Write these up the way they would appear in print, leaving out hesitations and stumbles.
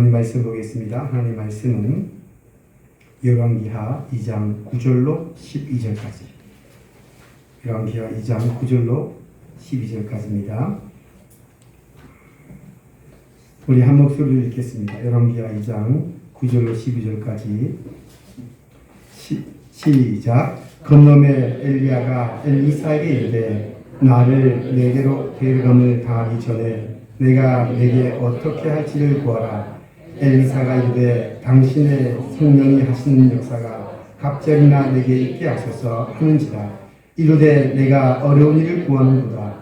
하나님 말씀 보겠습니다. 하나님 말씀은 열왕기하 2장 9절로 12절까지. 열왕기하 2장 9절로 12절까지입니다. 우리 한 목소리로 읽겠습니다. 열왕기하 2장 9절로 12절까지. 시작. 건너매 엘리야가 엘리사에게 이르되 나를 내게로 데려감을 당하기 전에 내가 내게 어떻게 할지를 구하라. 엘리사가 이르되 당신의 성령이 하시는 역사가 갑자기나 내게 있게 하소서 하는지라. 이르되 내가 어려운 일을 구하는도다.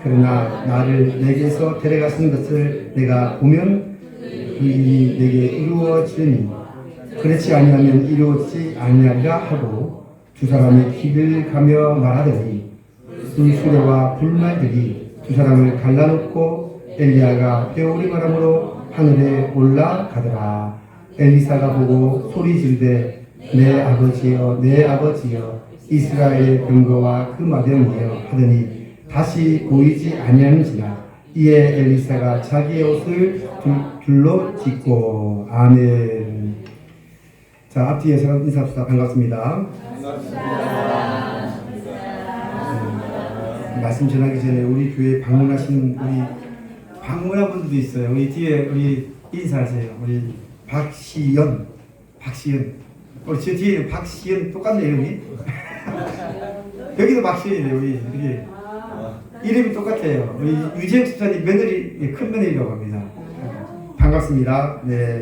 그러나 나를 내게서 데려가시는 것을 내가 보면 그 일이 내게 이루어지니 그렇지 아니하면 이루어지지 아니하리라 하고 두 사람의 길을 가며 말하더니 불수레와 불말들이 두 사람을 갈라놓고 엘리야가 회오리 바람으로 하늘에 올라가더라. 엘리사가 보고 소리 지르되 내 아버지여 내 아버지여 이스라엘의 병거와 그 마병이여 하더니 다시 보이지 아니하는지라. 이에 엘리사가 자기의 옷을 둘로 찢고. 아멘. 자, 앞뒤에서 인사합시다. 반갑습니다. 말씀 전하기 전에 우리 교회 방문하신 방문한 분들도 있어요. 우리 뒤에 우리 인사하세요. 우리 박시연. 우리 저 뒤에 박시연 똑같네 이름이. 여기도 박시연이네요. 우리 이름이 똑같아요. 우리 유재혁 집사님 며느리, 큰 며느리라고 합니다. 반갑습니다. 네.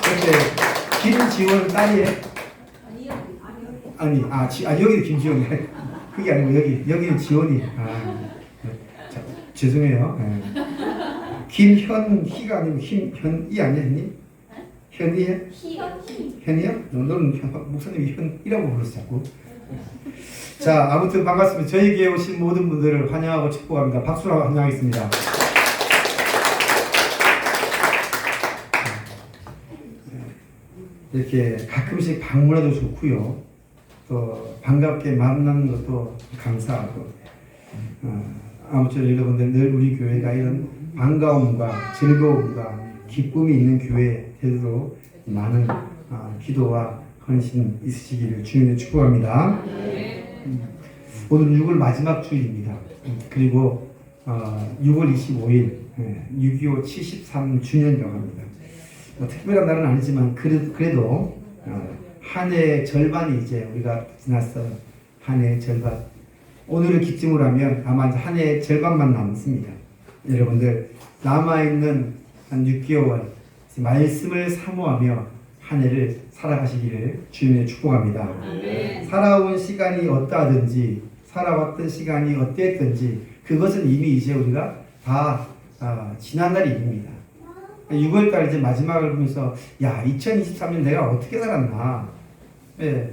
이렇게 김지원 딸이에요? 아니, 여기는 김지원이. 그게 아니고 여기는 지원이. 자, 죄송해요. 네. 김현희가 아니고 현이 아니야, 현이? 현이야? 현이야? 너는 목사님이 현이라고 불렀어, 자꾸. 자, 아무튼 반갑습니다. 저희 교회에 오신 모든 분들을 환영하고 축복합니다. 박수로 환영하겠습니다. 이렇게 가끔씩 방문해도 좋고요. 또 반갑게 만나는 것도 감사하고. 아무튼 여러분들 늘 우리 교회가 이런 반가움과 즐거움과 기쁨이 있는 교회 되도록 많은 기도와 헌신 있으시기를 주님의 축복합니다. 오늘은 6월 마지막 주일입니다. 그리고 6월 25일 6.25 73주년이라고 합니다. 특별한 날은 아니지만 그래도 한 해의 절반이 이제 우리가 지났어요. 한 해의 절반. 오늘을 기점으로 하면 아마 한 해의 절반만 남습니다. 여러분들 남아있는 한 6개월 말씀을 사모하며 한 해를 살아가시기를 주님의 축복합니다. 살아온 시간이 어떠하든지 살아왔던 시간이 어땠든지 그것은 이미 이제 우리가 다 지난 날이 일입니다. 6월달 이제 마지막을 보면서 2023년 내가 어떻게 살았나. 네,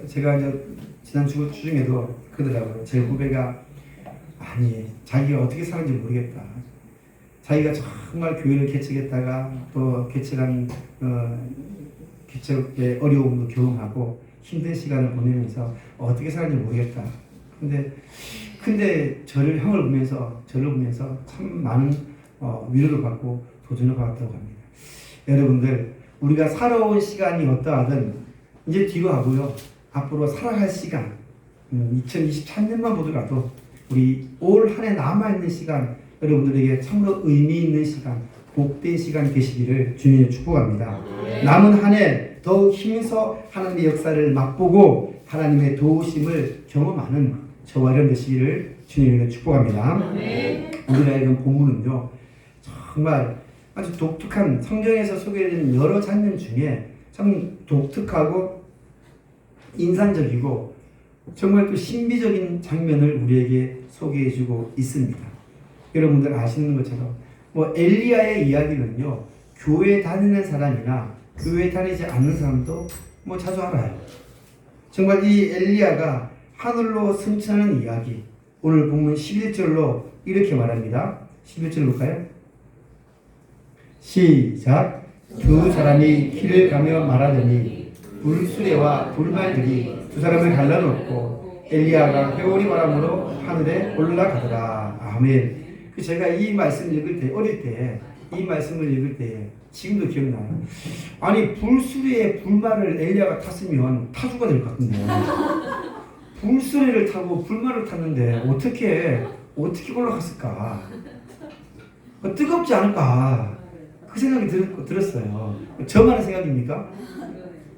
제가 이제 지난 주 중에도 그러더라고요. 제 후배가 자기가 어떻게 사는지 모르겠다. 자기가 정말 교회를 개척했다가 또 개척한 개척의 어려움도 경험하고 힘든 시간을 보내면서 어떻게 사는지 모르겠다. 근데 형을 보면서 참 많은 위로를 받고 도전을 받았다고 합니다. 여러분들 우리가 살아온 시간이 어떠하든 이제 뒤로 하고요. 앞으로 살아갈 시간 2023년만 보더라도 우리 올 한 해 남아있는 시간 여러분들에게 참으로 의미 있는 시간 복된 시간 되시기를 주님의 축복합니다. 남은 한 해 더욱 힘써 하나님의 역사를 맛보고 하나님의 도우심을 경험하는 저와 여러분 되시기를 주님에게 축복합니다. 우리가 읽은 본문은요 정말 아주 독특한 성경에서 소개되는 여러 장면 중에 참 독특하고 인상적이고 정말 또 신비적인 장면을 우리에게 소개해주고 있습니다. 여러분들 아시는 것처럼 엘리야의 이야기는요 교회 다니는 사람이나 교회 다니지 않는 사람도 자주 알아요. 정말 이 엘리야가 하늘로 승천하는 이야기 오늘 본문 11절로 이렇게 말합니다. 11절 볼까요? 시작. 두 사람이 길을 가며 말하더니 불수레와 불말들이 두 사람을 갈라놓고 엘리야가 회오리 바람으로 하늘에 올라가더라. 아멘. 제가 이 말씀 읽을 때 어릴 때 이 말씀을 읽을 때 지금도 기억나요. 아니 불수리에 불말을 엘리야가 탔으면 타주가 될 것 같은데 불수리를 타고 불말을 탔는데 어떻게 올라갔을까? 뜨겁지 않을까? 그 생각이 들었어요. 저만의 생각입니까?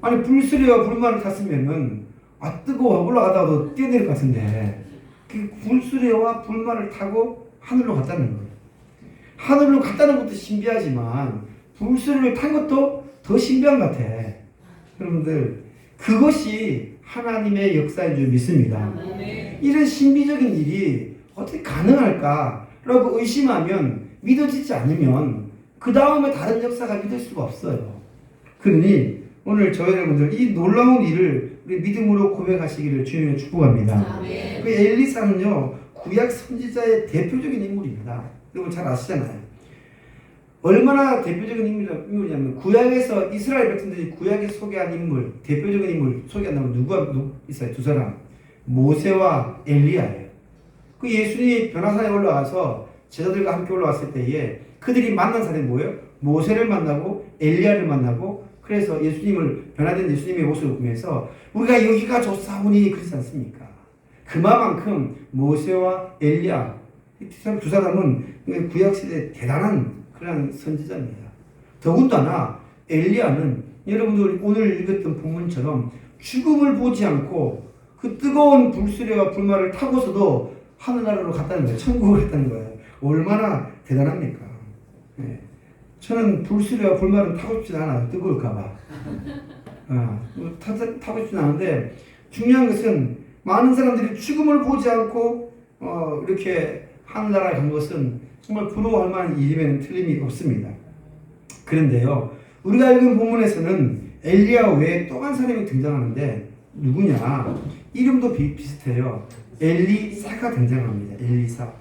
아니 불수리와 불말을 탔으면은 뜨거워 올라가다가도 뛰어내릴 것 같은데 그 불수리와 불말을 타고 하늘로 갔다는 거예요. 하늘로 갔다는 것도 신비하지만 불수리를 탄 것도 더 신비한 것 같아. 여러분들 그것이 하나님의 역사인 줄 믿습니다. 이런 신비적인 일이 어떻게 가능할까라고 의심하면 믿어지지 않으면 그 다음에 다른 역사가 믿을 수가 없어요. 그러니 오늘 저 여러분들 이 놀라운 일을 우리 믿음으로 고백하시기를 주님의 축복합니다. 그 엘리사는요 구약 선지자의 대표적인 인물입니다. 여러분 잘 아시잖아요. 얼마나 대표적인 인물이냐면 구약에서 이스라엘 백성들이 구약에 소개한 인물, 대표적인 인물 소개한다면 누구 있어요? 두 사람. 모세와 엘리야예요. 그 예수님이 변화산에 올라와서 제자들과 함께 올라왔을 때에 그들이 만난 사람이 뭐예요? 모세를 만나고 엘리야를 만나고 그래서 예수님을 변화된 예수님의 모습을 보면서 우리가 여기가 좋사오니 그렇지 않습니까? 그만큼 모세와 엘리야 두 사람은 구약시대에 대단한 그런 선지자입니다. 더군다나 엘리야는 여러분들 오늘 읽었던 본문처럼 죽음을 보지 않고 그 뜨거운 불수레와 불말을 타고서도 하늘나라로 갔다는 거예요. 천국을 갔다는 거예요. 얼마나 대단합니까? 네. 저는 불수레와 불말은 타고 싶지 않아요. 뜨거울까봐. 타고 싶지 않은데 중요한 것은 많은 사람들이 죽음을 보지 않고 이렇게 하늘나라에 간 것은 정말 부러워할 만한 일이면 틀림이 없습니다. 그런데요, 우리가 읽은 본문에서는 엘리야 외에 또 한 사람이 등장하는데 누구냐? 이름도 비슷해요. 엘리사가 등장합니다. 엘리사.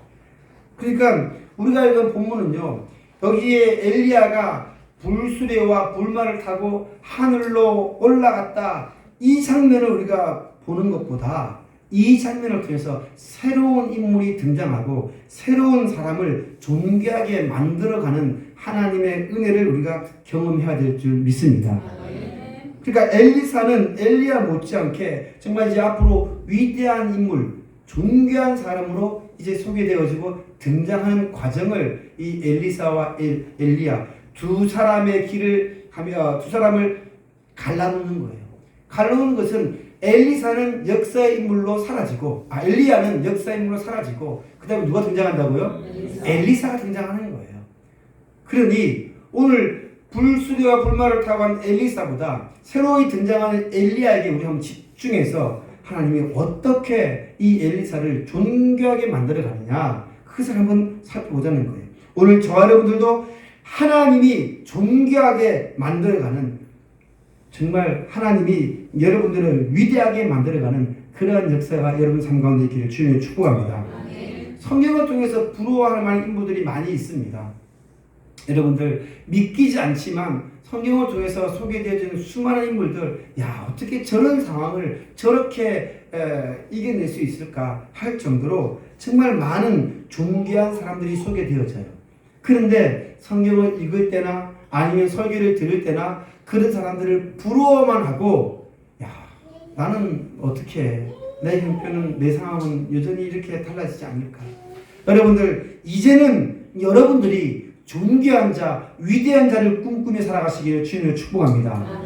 그러니까 우리가 읽은 본문은요, 여기에 엘리야가 불수레와 불말을 타고 하늘로 올라갔다. 이 장면을 우리가 보는 것보다 이 장면을 통해서 새로운 인물이 등장하고 새로운 사람을 존귀하게 만들어가는 하나님의 은혜를 우리가 경험해야 될 줄 믿습니다. 그러니까 엘리사는 엘리야 못지않게 정말 이제 앞으로 위대한 인물, 존귀한 사람으로 이제 소개되어지고 등장하는 과정을 이 엘리사와 엘리야 두 사람의 길을 하며 두 사람을 갈라놓는 거예요. 갈라놓는 것은 엘리사는 역사의 인물로 사라지고, 엘리야는 역사의 인물로 사라지고, 그 다음에 누가 등장한다고요? 엘리사가 등장하는 거예요. 그러니 오늘 불수레와 불말을 타고 간 엘리사보다 새로이 등장하는 엘리야에게 우리 한번 집중해서 하나님이 어떻게 이 엘리사를 존귀하게 만들어 가느냐, 그것을 한번 살펴보자는 거예요. 오늘 저와 여러분들도 하나님이 존귀하게 만들어가는, 정말 하나님이 여러분들을 위대하게 만들어가는 그러한 역사가 여러분 삶 가운데 있기를 주님을 축복합니다. 성경을 통해서 부러워할 만한 인물들이 많이 있습니다. 여러분들 믿기지 않지만 성경을 통해서 소개되어지는 수많은 인물들, 야 어떻게 저런 상황을 저렇게 이겨낼 수 있을까 할 정도로 정말 많은 존귀한 사람들이 소개되어져요. 그런데 성경을 읽을 때나 아니면 설교를 들을 때나 그런 사람들을 부러워만 하고, 야 나는 어떻게, 내 형편은, 내 상황은 여전히 이렇게 달라지지 않을까. 여러분들 이제는 여러분들이 존귀한 자, 위대한 자를 꿈꾸며 살아가시기를 주님을 축복합니다.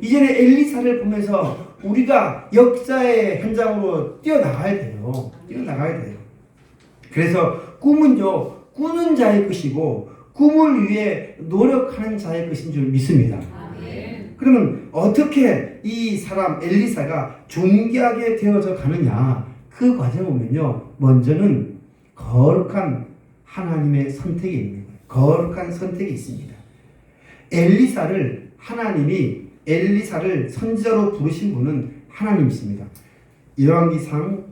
이제는 엘리사를 보면서 우리가 역사의 현장으로 뛰어나가야 돼요. 그래서 꿈은요, 꾸는 자의 것이고 꿈을 위해 노력하는 자의 것인 줄 믿습니다. 그러면 어떻게 이 사람 엘리사가 존귀하게 되어져 가느냐, 그 과정을 보면요, 먼저는 거룩한 하나님의 선택이 있는 거예요. 거룩한 선택이 있습니다. 하나님이 엘리사를 선지자로 부르신 분은 하나님이십니다. 열왕기상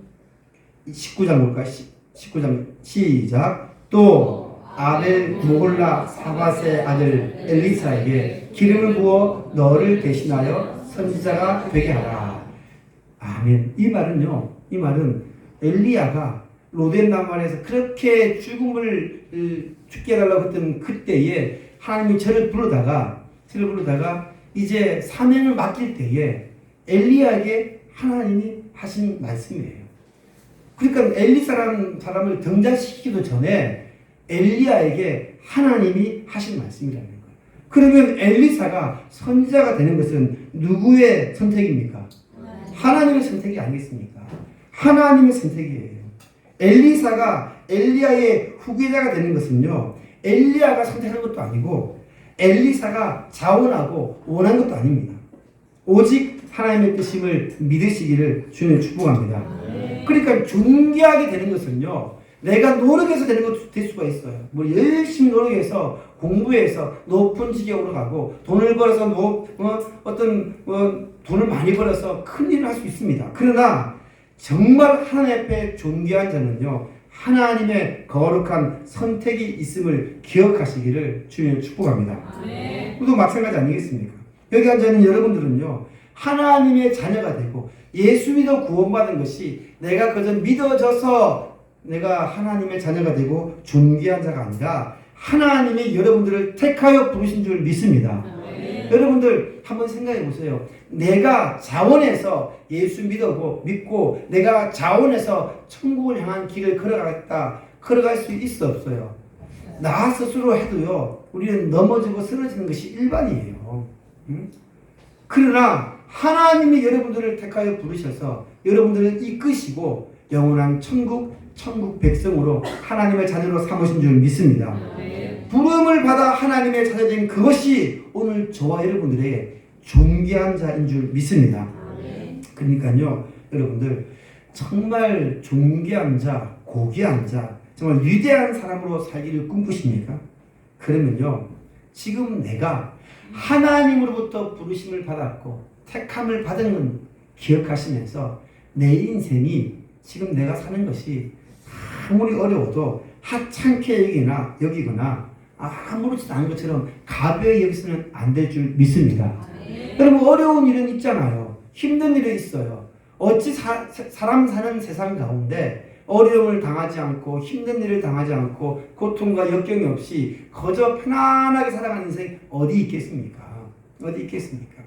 19장 볼까? 19장 시작. 또 아벨 모홀라 사밧의 아들 엘리사에게 기름을 부어 너를 대신하여 선지자가 되게 하라. 아멘. 이 말은 엘리야가 로덴 남반에서 그렇게 죽게 해달라고 했던 그때에 하나님이 저를 부르다가 이제 사명을 맡길 때에 엘리야에게 하나님이 하신 말씀이에요. 그러니까 엘리사라는 사람을 등장시키기도 전에 엘리야에게 하나님이 하신 말씀이라는 거예요. 그러면 엘리사가 선지자가 되는 것은 누구의 선택입니까? 하나님의 선택이 아니겠습니까? 하나님의 선택이에요. 엘리사가 엘리야의 후계자가 되는 것은요, 엘리야가 선택한 것도 아니고 엘리사가 자원하고 원한 것도 아닙니다. 오직 하나님의 뜻임을 믿으시기를 주님 축복합니다. 그러니까 존귀하게 되는 것은요, 내가 노력해서 되는 것도 될 수가 있어요. 뭐 열심히 노력해서 공부해서 높은 직역으로 가고 돈을 벌어서 돈을 많이 벌어서 큰 일을 할 수 있습니다. 그러나 정말 하나님 앞에 존귀한 자는요, 하나님의 거룩한 선택이 있음을 기억하시기를 주님 축복합니다. 또 마찬가지 아니겠습니까? 여기 앉아있는 여러분들은요, 하나님의 자녀가 되고 예수 믿어 구원받은 것이 내가 그저 믿어져서 내가 하나님의 자녀가 되고 존귀한 자가 아니라 하나님이 여러분들을 택하여 부르신 줄 믿습니다. 여러분들 한번 생각해 보세요. 내가 자원해서 예수 믿고 내가 자원해서 천국을 향한 길을 걸어갈 수 있어 없어요? 나 스스로 해도요, 우리는 넘어지고 쓰러지는 것이 일반이에요. 그러나 하나님이 여러분들을 택하여 부르셔서 여러분들을 이끄시고 영원한 천국 백성으로 하나님의 자녀로 삼으신 줄 믿습니다. 부름을 받아 하나님의 자녀된 그것이 오늘 저와 여러분들의 존귀한 자인 줄 믿습니다. 그러니까요, 여러분들 정말 존귀한 자, 고귀한 자, 정말 위대한 사람으로 살기를 꿈꾸십니까? 그러면요, 지금 내가 하나님으로부터 부르심을 받았고 택함을 받은 건 기억하시면서 내 인생이 지금 내가 사는 것이 아무리 어려워도 하찮게 여기거나 아무렇지도 않은 것처럼 가벼이 여기서는 안 될 줄 믿습니다. 여러분, 어려운 일은 있잖아요. 힘든 일이 있어요. 어찌 사람 사는 세상 가운데 어려움을 당하지 않고 힘든 일을 당하지 않고 고통과 역경이 없이 거저 편안하게 살아가는 인생 어디 있겠습니까? 어디 있겠습니까?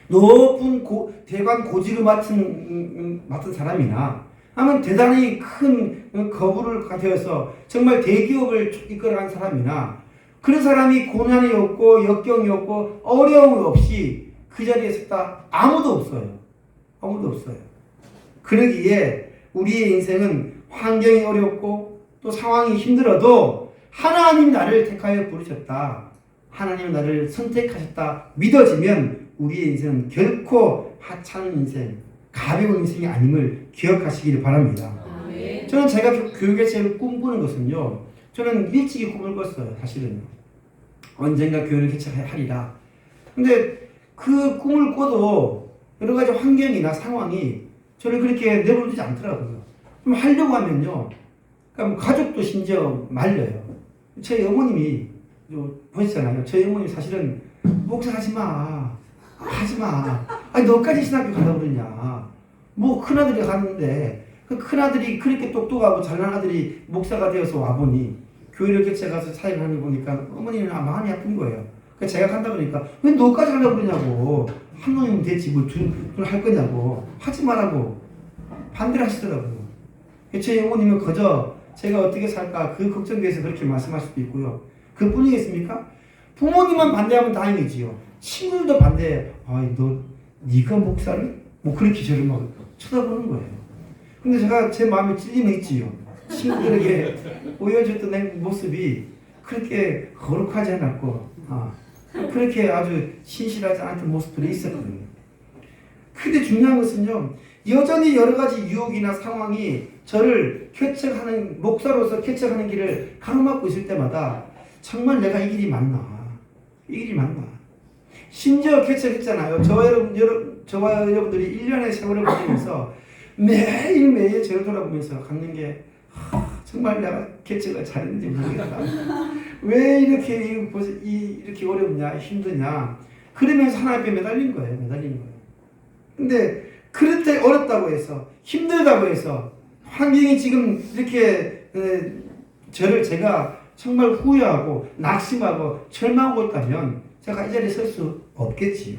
높은 대관 고지를 맡은 사람이나 하면 대단히 큰 거부를 되어서 정말 대기업을 이끌어간 사람이나 그런 사람이 고난이 없고 역경이 없고 어려움이 없이 그 자리에 섰다 아무도 없어요. 아무도 없어요. 그러기에 우리의 인생은 환경이 어렵고 또 상황이 힘들어도 하나님 나를 택하여 부르셨다, 하나님 나를 선택하셨다 믿어지면 우리의 인생은 결코 하찮은 인생, 가벼운 인생이 아님을 기억하시기를 바랍니다. 저는 제가 교육에 제일 꿈꾸는 것은요, 저는 일찍이 꿈을 꿨어요. 사실은 언젠가 교회를 개척하리라. 근데 그 꿈을 꿔도 여러 가지 환경이나 상황이 저를 그렇게 내버려두지 않더라고요. 좀 하려고 하면요, 그러니까 가족도 심지어 말려요. 저희 어머님이 보시잖아요. 저희 어머님 사실은 목사 하지 마. 아니 너까지 신학교 가려고 그러냐. 뭐 큰아들이 가는데 그 큰아들이 그렇게 똑똑하고 잘난 아들이 목사가 되어서 와보니 교회를 개척해서 사역을 하는 거 보니까 어머니는 마음이 아픈 거예요. 그래서 제가 간다 그러니까 왜 너까지 하려고 그러냐고. 한 놈이면 되지 뭐 둘 할 거냐고. 하지 말라고 반대를 하시더라고요. 저희 어머님은 그저 제가 어떻게 살까 그 걱정돼서 그렇게 말씀할 수도 있고요. 그뿐이겠습니까? 부모님만 반대하면 다행이지요. 친구들도 반대해. 아이 네가 목사를? 뭐 그렇게 저를 막 쳐다보는 거예요. 근데 제가 제 마음에 찔림이 있지요. 친구들에게 보여줬던 내 모습이 그렇게 거룩하지 않았고 그렇게 아주 신실하지 않던 모습들이 있었거든요. 근데 중요한 것은요, 여전히 여러 가지 유혹이나 상황이 저를 목사로서 개척하는 길을 가로막고 있을 때마다 정말 내가 이 길이 맞나? 심지어 개척했잖아요. 저와 여러분들이 1년의 세월을 보내면서 매일매일 저를 돌아보면서 갖는 게 정말 내가 개척을 잘했는지 모르겠다. 왜 이렇게 어렵냐, 힘드냐. 그러면서 하나님 앞에 매달린 거예요. 근데 그럴 때 어렵다고 해서 힘들다고 해서 환경이 지금 이렇게 제가 정말 후회하고 낙심하고 절망하고 있다면 제가 이 자리에 설 수 없겠지요.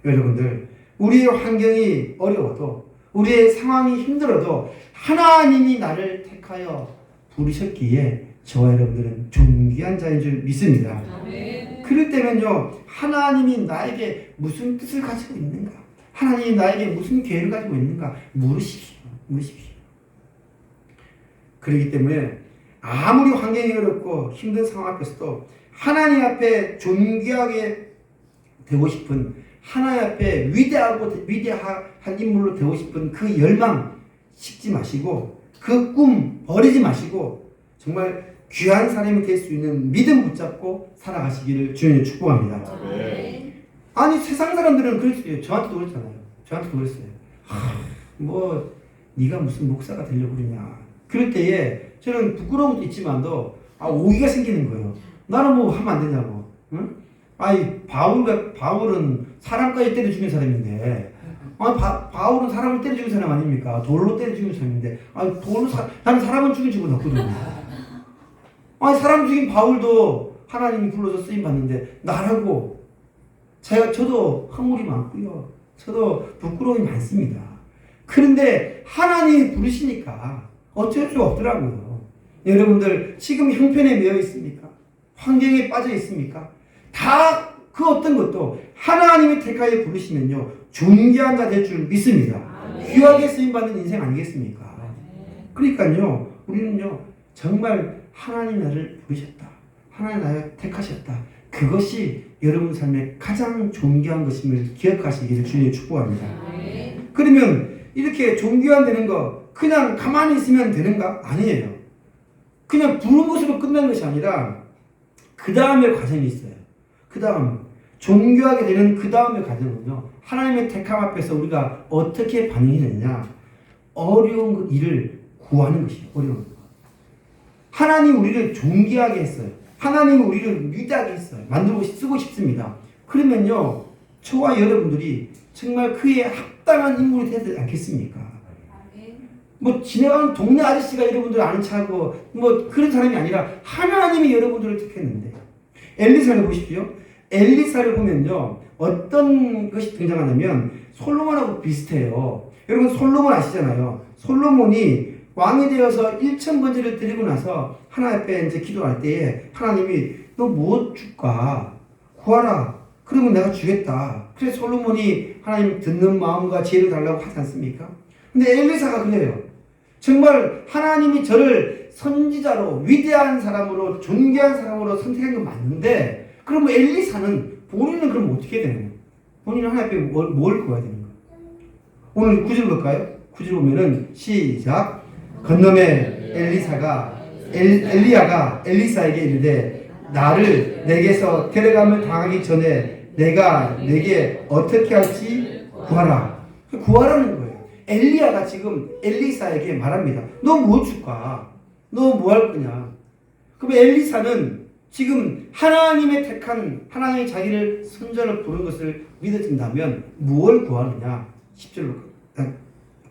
여러분들, 우리의 환경이 어려워도 우리의 상황이 힘들어도 하나님이 나를 택하여 부르셨기에 저와 여러분들은 존귀한 자인 줄 믿습니다. 그럴 때면요, 하나님이 나에게 무슨 뜻을 가지고 있는가, 하나님이 나에게 무슨 계획을 가지고 있는가 물으십시오. 그렇기 때문에 아무리 환경이 어렵고 힘든 상황 앞에서도 하나님 앞에 존귀하게 되고 싶은, 하나님 앞에 위대한 인물로 되고 싶은 그 열망 식지 마시고, 그 꿈 버리지 마시고 정말 귀한 사람이 될 수 있는 믿음 붙잡고 살아가시기를 주님의 축복합니다. 아니 세상 사람들은 그랬어요. 저한테도 그랬어요. 뭐 네가 무슨 목사가 되려고 그러냐. 그럴 때에 저는 부끄러운 것도 있지만도 오기가 생기는 거예요. 나는 뭐 하면 안 되냐고. 응? 아니 바울은 사람까지 때려 죽인 사람인데, 바울은 사람을 때려 죽인 사람 아닙니까? 돌로 때려 죽인 사람인데, 나는 사람은 죽인 적은 없거든요. 사람 죽인 바울도 하나님이 불러서 쓰임 받는데 나라고 저도 허물이 많고요. 저도 부끄러움이 많습니다. 그런데 하나님이 부르시니까 어쩔 수 없더라고요. 여러분들 지금 형편에 매여 있습니까? 환경에 빠져 있습니까? 다 그 어떤 것도 하나님이 택하여 부르시면요, 존귀한 자 될 줄 믿습니다. 귀하게 쓰임받는 인생 아니겠습니까? 그러니까요, 우리는요 정말 하나님 나를 부르셨다, 하나님 나를 택하셨다, 그것이 여러분 삶의 가장 존귀한 것임을 기억하시기를 주님의 축복합니다. 그러면 이렇게 존귀한 되는 거 그냥 가만히 있으면 되는가? 아니에요. 그냥 부른 것으로 끝나는 것이 아니라 그 다음에 과정이 있어요. 그 다음 존귀하게 되는 그 다음의 과정은요, 하나님의 택함 앞에서 우리가 어떻게 반응이 되느냐, 어려운 일을 구하는 것이에요. 어려운 거. 하나님 우리를 존귀하게 했어요. 하나님 우리를 위대하게 했어요. 만들고 쓰고 싶습니다. 그러면요, 저와 여러분들이 정말 그에 합당한 인물이 되지 않겠습니까? 뭐 지나가는 동네 아저씨가 여러분들 아는 차고 뭐 그런 사람이 아니라 하나님이 여러분들을 택했는데, 엘리사를 보십시오. 엘리사를 보면요, 어떤 것이 등장하냐면 솔로몬하고 비슷해요. 여러분 솔로몬 아시잖아요. 솔로몬이 왕이 되어서 1,000번제를 드리고 나서 하나님 앞에 이제 기도할 때에 하나님이 너 뭐 줄까? 구하라. 그러면 내가 주겠다. 그래서 솔로몬이 하나님 듣는 마음과 지혜를 달라고 하지 않습니까? 근데 엘리사가 그래요. 정말 하나님이 저를 선지자로, 위대한 사람으로, 존귀한 사람으로 선택한 건 맞는데, 그러면 엘리사는 본인은 그럼 어떻게 되는 거예요? 본인은 하나님 앞에 뭘 구해야 되는 거예요? 오늘 9절 볼까요? 9절 보면은 시작. 건너매 엘리야가 엘리사에게 이르되 나를 내게서 데려감을 당하기 전에 내가 내게 어떻게 할지 구하라. 구하라는 거예요. 엘리야가 지금 엘리사에게 말합니다. 너 뭐 줄까? 너 뭐 할 거냐? 그럼 엘리사는 지금 하나님의 택한, 하나님의 자기를 선전을 부른 것을 믿어진다면 무엇을 구하느냐? 10절로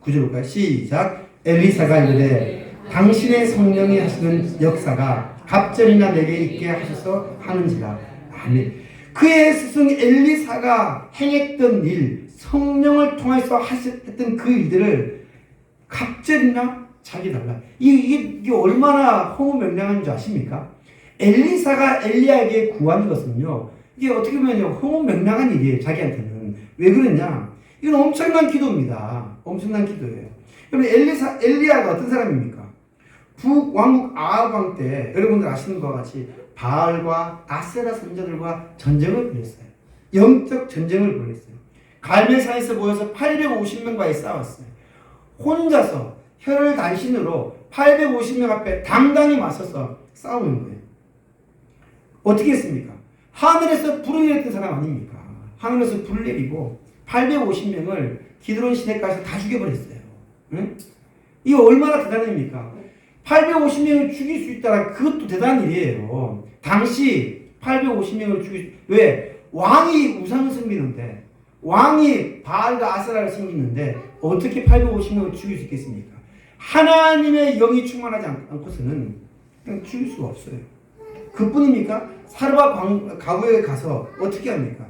9절로 볼까요? 시작. 엘리사가 이르되 당신의 성령이 하시는 역사가 갑절이나 내게 있게 하셔서 하는지라. 아멘. 그의 스승 엘리사가 행했던 일, 성령을 통해서 했던 그 일들을 갑절이나 자기 달라. 이게 얼마나 허무맹랑한 줄 아십니까? 엘리사가 엘리야에게 구한 것은요, 이게 어떻게 보면 허무맹랑한 일이에요. 자기한테는. 왜 그러냐? 이건 엄청난 기도입니다. 엄청난 기도예요. 여러분, 엘리야가 어떤 사람입니까? 북왕국 아합 왕 때 여러분들 아시는 것과 같이 바알과 아세라 선자들과 전쟁을 벌였어요. 영적 전쟁을 벌였어요. 갈멜산에서 모여서 850명과의 싸웠어요. 혼자서 혈단신으로 850명 앞에 당당히 맞서서 싸우는 거예요. 어떻게 했습니까? 하늘에서 불을 내렸던 사람 아닙니까? 하늘에서 불을 내리고 850명을 기드론 시내가에서 다 죽여버렸어요. 응? 이거 얼마나 대단한 일입니까? 850명을 죽일 수 있다라, 그것도 대단한 일이에요. 당시 850명을 왜? 왕이 우상을 섬기는데, 왕이 바알과 아세라를 섬기는데 어떻게 850명을 죽일 수 있겠습니까? 하나님의 영이 충만하지 않고서는 그냥 죽일 수가 없어요. 그뿐입니까? 사르바 가구에 가서 어떻게 합니까?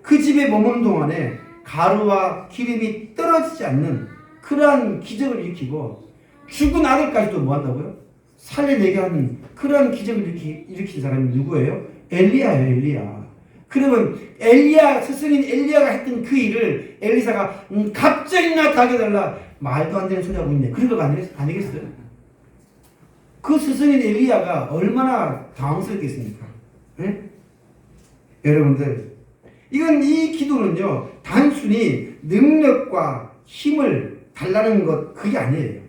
그 집에 머무는 동안에 가루와 기름이 떨어지지 않는 그러한 기적을 일으키고 죽은 아들까지도 뭐 한다고요? 살려내게 하는 그러한 기적을 일으킨 사람이 누구예요? 엘리야예요, 엘리야. 그러면 엘리야, 스승인 엘리야가 했던 그 일을 엘리사가 갑절이나 다 해달라. 말도 안 되는 소리 하고 있네. 그런 거 아니겠어요? 그 스승인 엘리야가 얼마나 당황스럽겠습니까? 네? 여러분들, 이 기도는요, 단순히 능력과 힘을 달라는 것, 그게 아니에요.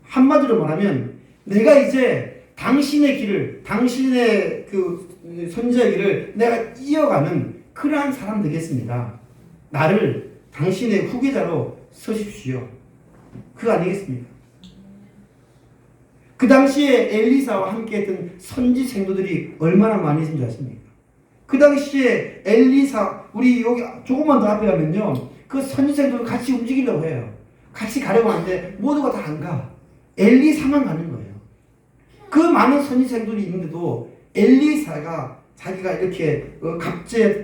한마디로 말하면, 내가 이제 당신의 길을, 당신의 그 선지자의 길을 내가 이어가는 그러한 사람 되겠습니다. 나를 당신의 후계자로 서십시오. 그거 아니겠습니까? 그 당시에 엘리사와 함께 했던 선지 생도들이 얼마나 많이 있는 줄 아십니까? 그 당시에 엘리사, 우리 여기 조금만 더 앞에 가면요, 그 선지 생도들 같이 움직이려고 해요. 같이 가려고 하는데 모두가 다 안 가. 엘리사만 가는 거예요. 그 많은 선지 생도들이 있는데도 엘리사가 자기가 이렇게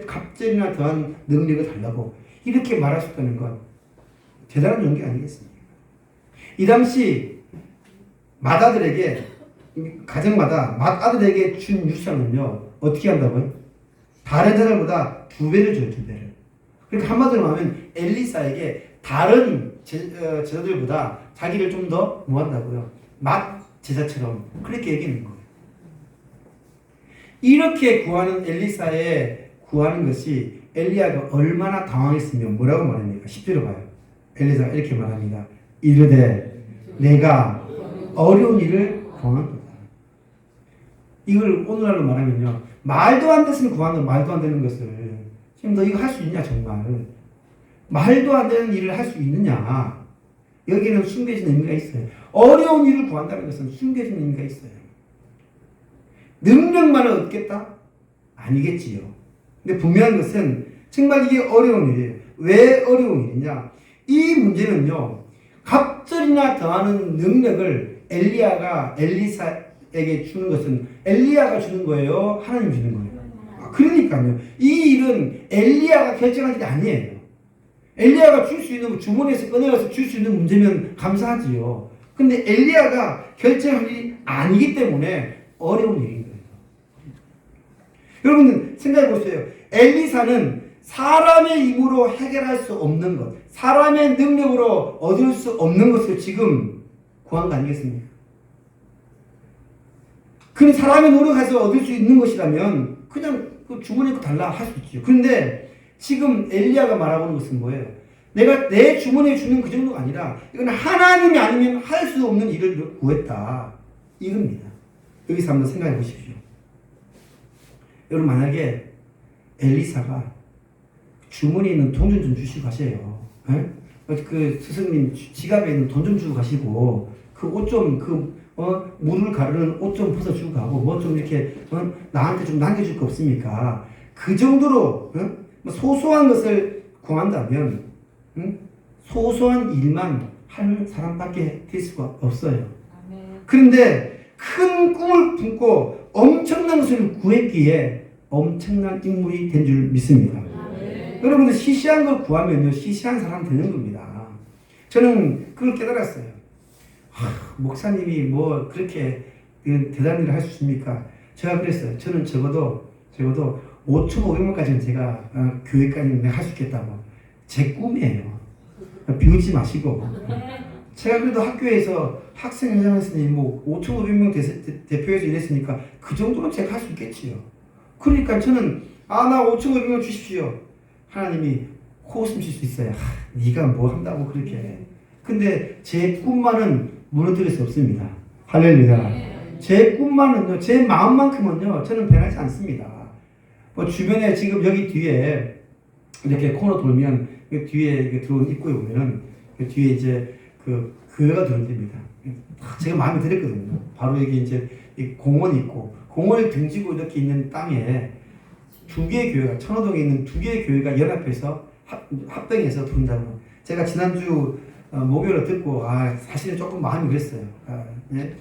갑절이나 더한 능력을 달라고 이렇게 말할 수 있다는 건 대단한 용기 아니겠습니까? 이 당시 맏아들에게, 가정마다 맏아들에게 준 유산은요, 어떻게 한다고요? 다른 자들보다 2배를 줘요, 2배를. 그러니까 한마디로 말하면 엘리사에게 다른 제자들보다 자기를 좀 더 뭐 한다고요? 맏제자처럼 그렇게 얘기하는 거예요. 이렇게 구하는 엘리사의 구하는 것이 엘리야가 얼마나 당황했으면 뭐라고 말합니까? 10절을 봐요. 엘리사가 이렇게 말합니다. 이르되 내가 어려운 일을 구한도다. 이걸 오늘날로 말하면요, 말도 안 됐으면 구하는 말도 안 되는 것을 지금 너 이거 할 수 있냐 정말. 말도 안 되는 일을 할 수 있느냐. 여기는 숨겨진 의미가 있어요. 어려운 일을 구한다는 것은 숨겨진 의미가 있어요. 능력만을 얻겠다? 아니겠지요. 근데 분명한 것은 정말 이게 어려운 일이에요. 왜 어려운 일이냐? 이 문제는요, 갑절이나 더하는 능력을 엘리야가 엘리사에게 주는 것은 엘리야가 주는 거예요? 하나님 주는 거예요? 그러니까요. 이 일은 엘리야가 결정한 일이 아니에요. 엘리야가 줄 수 있는, 주머니에서 꺼내서 줄 수 있는 문제면 감사하지요. 근데 엘리야가 결정한 일이 아니기 때문에 어려운 일인 거예요. 여러분 생각해 보세요. 엘리사는 사람의 힘으로 해결할 수 없는 것, 사람의 능력으로 얻을 수 없는 것을 지금 구한 거 아니겠습니까? 그럼 사람의 노력해서 얻을 수 있는 것이라면 그냥 그 주머니에 거 달라 할 수 있죠. 그런데 지금 엘리야가 말하고 있는 것은 뭐예요? 내가 내 주머니에 주는 그 정도가 아니라 이건 하나님이 아니면 할 수 없는 일을 구했다. 이겁니다. 여기서 한번 생각해 보십시오. 여러분 만약에 엘리사가 주머니에 있는 돈 좀 주시고 가세요. 에? 그 스승님 지갑에 있는 돈 좀 주고 가시고 그 옷 좀 물을 가르는 옷 좀 벗어주고 가고 뭐 좀 이렇게 나한테 좀 남겨줄 거 없습니까? 그 정도로 소소한 것을 구한다면 소소한 일만 하는 사람밖에 될 수가 없어요. 그런데 큰 꿈을 품고 엄청난 것을 구했기에 엄청난 인물이 된 줄 믿습니다. 여러분들 시시한 걸 구하면요, 시시한 사람 되는 겁니다. 저는 그걸 깨달았어요. 목사님이 뭐 그렇게 대단한 일을 할 수 있습니까? 제가 그랬어요. 저는 적어도 5,500만까지는 제가 교회까지는 내가 할 수 있겠다고. 제 꿈이에요. 비웃지 마시고. 제가 그래도 학교에서 학생회장했으니 뭐 5,500명 대표해서 일했으니까 그 정도는 제가 할 수 있겠지요. 그러니까 저는 나 5,500명 주십시오. 하나님이 코웃음 칠 수 있어요. 네가 뭐 한다고 그렇게. 근데 제 꿈만은 무너뜨릴 수 없습니다. 할렐루야. 제 꿈만은요, 제 마음만큼은요, 저는 변하지 않습니다. 뭐 주변에 지금 여기 뒤에 이렇게 코너 돌면 뒤에 이렇게 들어온 입구에 보면은 뒤에 이제 그 교회가 들어옵니다. 제가 마음에 들었거든요. 바로 여기 이제 공원이 있고 공원을 등지고 이렇게 있는 땅에 2개의 교회가 천호동에 있는 2개의 교회가 연합해서 합병해서 들어온다고. 제가 지난주 목요일에 듣고 사실은 조금 마음이 그랬어요. 예?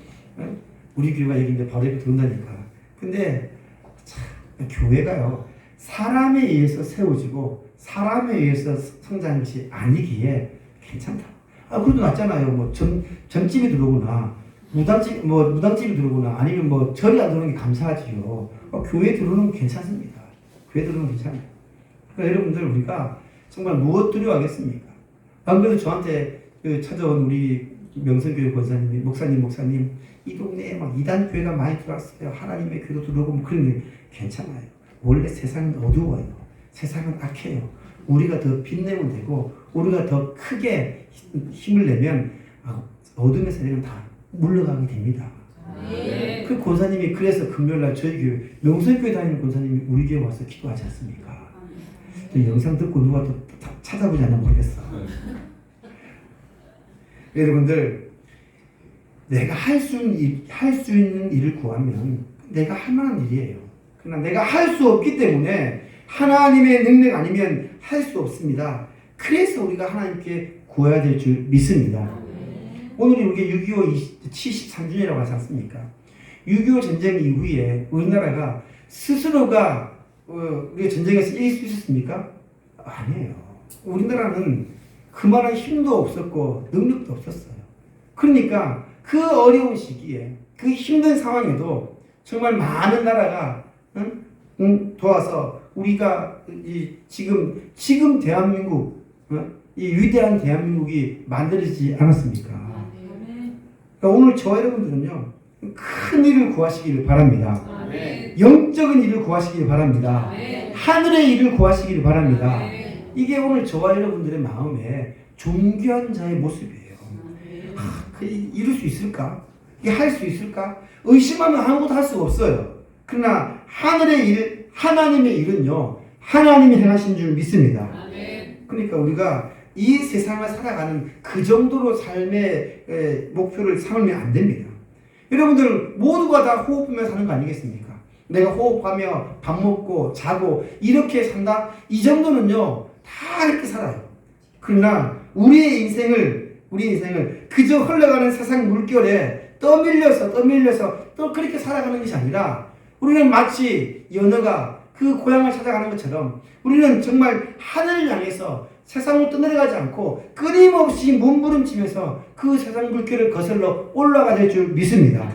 우리 교회가 여기 이제 바로 옆에 들어온다니까. 근데 참, 교회가요 사람에 의해서 세워지고 사람에 의해서 성장한 것이 아니기에 괜찮다. 그래도 낫잖아요. 뭐 점집이 들어오거나 무당집이 들어오거나 아니면 뭐 절이 안 들어오는 게 감사하지요. 교회 들어오는 건 괜찮습니다. 교회 들어오는 건 괜찮아요. 그러니까 여러분들 우리가 정말 무엇 두려워하겠습니까? 안 그래도 저한테 찾아온 우리 명성교회 권사님이 목사님 이 동네에 막 이단 교회가 많이 들어왔어요. 하나님의 교회도 들어오고 뭐 그런 게 괜찮아요. 원래 세상은 어두워요. 세상은 악해요. 우리가 더 빛내면 되고 우리가 더 크게 힘을 내면 어둠의 세력은 다 물러가게 됩니다. 네. 그 권사님이 그래서 금요일날 저희 교회 명성교회 다니는 권사님이 우리 교회 와서 기도하지 않습니까? 영상 듣고 누가 또 찾아보지 않나 모르겠어. 여러분들 내가 할 수 있는 일을 구하면 내가 할 만한 일이에요. 그러나 내가 할 수 없기 때문에 하나님의 능력 아니면 할 수 없습니다. 그래서 우리가 하나님께 구해야 될 줄 믿습니다. 오늘이 우리가 6.25 73주년이라고 하지 않습니까? 6.25 전쟁 이후에 우리나라가 스스로가 우리가 전쟁에서 이길 수 있었습니까? 아니에요. 우리나라는 그만한 힘도 없었고 능력도 없었어요. 그러니까 그 어려운 시기에 그 힘든 상황에도 정말 많은 나라가 도와서 우리가 지금 대한민국 이 위대한 대한민국이 만들어지지 않았습니까? 그러니까 오늘 저 여러분들은요 큰 일을 구하시기를 바랍니다. 영적인 일을 구하시기를 바랍니다. 하늘의 일을 구하시기를 바랍니다. 이게 오늘 저와 여러분들의 마음에 존귀한 자의 모습이에요. 이룰 수 있을까? 이게 할 수 있을까? 의심하면 아무것도 할 수가 없어요. 그러나 하늘의 일, 하나님의 일은요 하나님이 행하신 줄 믿습니다. 그러니까 우리가 이 세상을 살아가는 그 정도로 삶의 목표를 삼으면 안 됩니다. 여러분들 모두가 다 호흡하며 사는 거 아니겠습니까? 내가 호흡하며 밥 먹고 자고 이렇게 산다? 이 정도는요 다 이렇게 살아요. 그러나 우리의 인생을 그저 흘러가는 세상 물결에 떠밀려서 또 그렇게 살아가는 것이 아니라 우리는 마치 연어가 그 고향을 찾아가는 것처럼 우리는 정말 하늘을 향해서 세상으로 떠내려가지 않고 끊임없이 몸부림치면서 그 세상 물결을 거슬러 올라가야 될 줄 믿습니다.